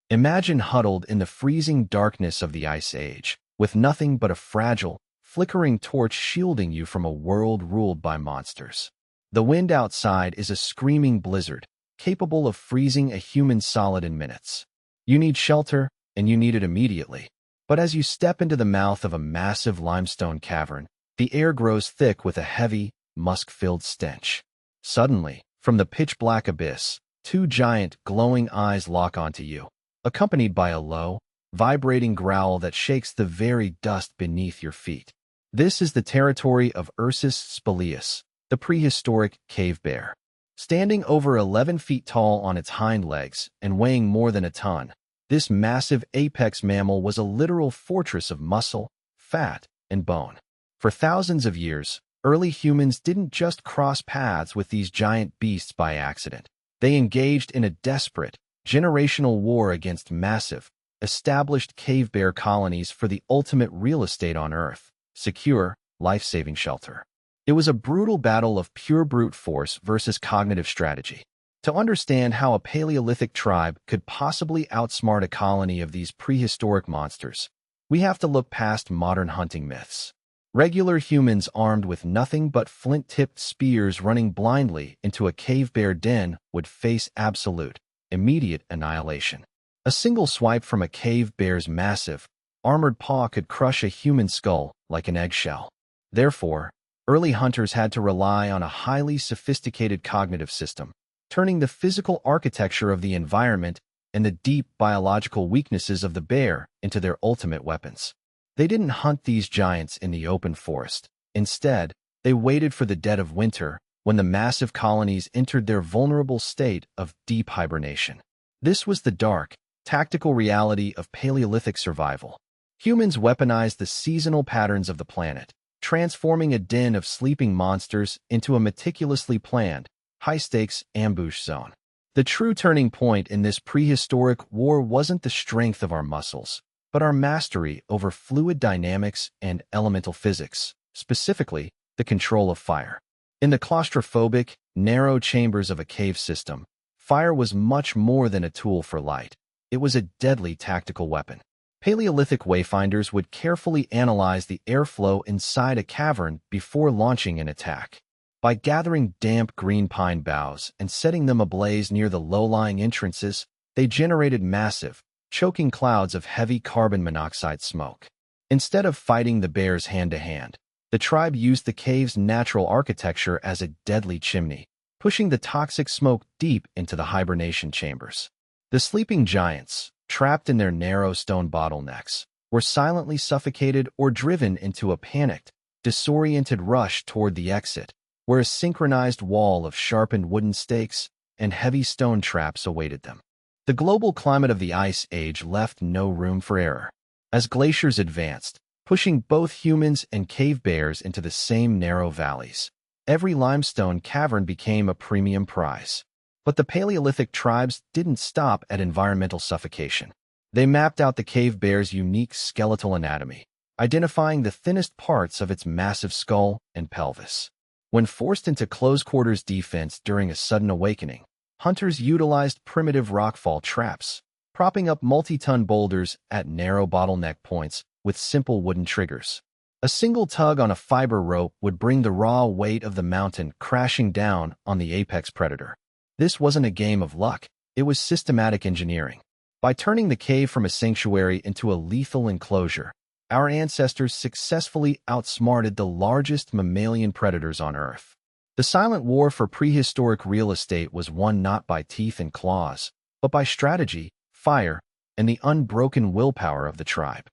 Imagine huddled in the freezing darkness of the Ice Age, with nothing but a fragile, flickering torch shielding you from a world ruled by monsters. The wind outside is a screaming blizzard, capable of freezing a human solid in minutes. You need shelter, and you need it immediately. But as you step into the mouth of a massive limestone cavern, the air grows thick with a heavy, musk-filled stench. Suddenly, from the pitch-black abyss, two giant, glowing eyes lock onto you, accompanied by a low, vibrating growl that shakes the very dust beneath your feet. This is the territory of Ursus spelaeus, the prehistoric cave bear. Standing over 11 feet tall on its hind legs and weighing more than a ton, this massive apex mammal was a literal fortress of muscle, fat, and bone. For thousands of years, early humans didn't just cross paths with these giant beasts by accident. They engaged in a desperate, generational war against massive, established cave bear colonies for the ultimate real estate on Earth, secure, life-saving shelter. It was a brutal battle of pure brute force versus cognitive strategy. To understand how a Paleolithic tribe could possibly outsmart a colony of these prehistoric monsters, we have to look past modern hunting myths. Regular humans armed with nothing but flint-tipped spears running blindly into a cave bear den would face absolute, immediate annihilation. A single swipe from a cave bear's massive, armored paw could crush a human skull like an eggshell. Therefore, early hunters had to rely on a highly sophisticated cognitive system, turning the physical architecture of the environment and the deep biological weaknesses of the bear into their ultimate weapons. They didn't hunt these giants in the open forest. Instead, they waited for the dead of winter when the massive colonies entered their vulnerable state of deep hibernation. This was the dark, tactical reality of Paleolithic survival. Humans weaponized the seasonal patterns of the planet, transforming a den of sleeping monsters into a meticulously planned, high-stakes ambush zone. The true turning point in this prehistoric war wasn't the strength of our muscles, but our mastery over fluid dynamics and elemental physics, specifically the control of fire. In the claustrophobic, narrow chambers of a cave system, fire was much more than a tool for light. It was a deadly tactical weapon. Paleolithic wayfinders would carefully analyze the airflow inside a cavern before launching an attack. By gathering damp green pine boughs and setting them ablaze near the low-lying entrances, they generated massive, choking clouds of heavy carbon monoxide smoke. Instead of fighting the bears hand-to-hand, the tribe used the cave's natural architecture as a deadly chimney, pushing the toxic smoke deep into the hibernation chambers. The sleeping giants, trapped in their narrow stone bottlenecks, were silently suffocated or driven into a panicked, disoriented rush toward the exit, where a synchronized wall of sharpened wooden stakes and heavy stone traps awaited them. The global climate of the Ice Age left no room for error. As glaciers advanced, pushing both humans and cave bears into the same narrow valleys, every limestone cavern became a premium prize. But the Paleolithic tribes didn't stop at environmental suffocation. They mapped out the cave bear's unique skeletal anatomy, identifying the thinnest parts of its massive skull and pelvis. When forced into close-quarters defense during a sudden awakening, hunters utilized primitive rockfall traps, propping up multi-ton boulders at narrow bottleneck points with simple wooden triggers. A single tug on a fiber rope would bring the raw weight of the mountain crashing down on the apex predator. This wasn't a game of luck, it was systematic engineering. By turning the cave from a sanctuary into a lethal enclosure, our ancestors successfully outsmarted the largest mammalian predators on Earth. The silent war for prehistoric real estate was won not by teeth and claws, but by strategy, fire, and the unbroken willpower of the tribe.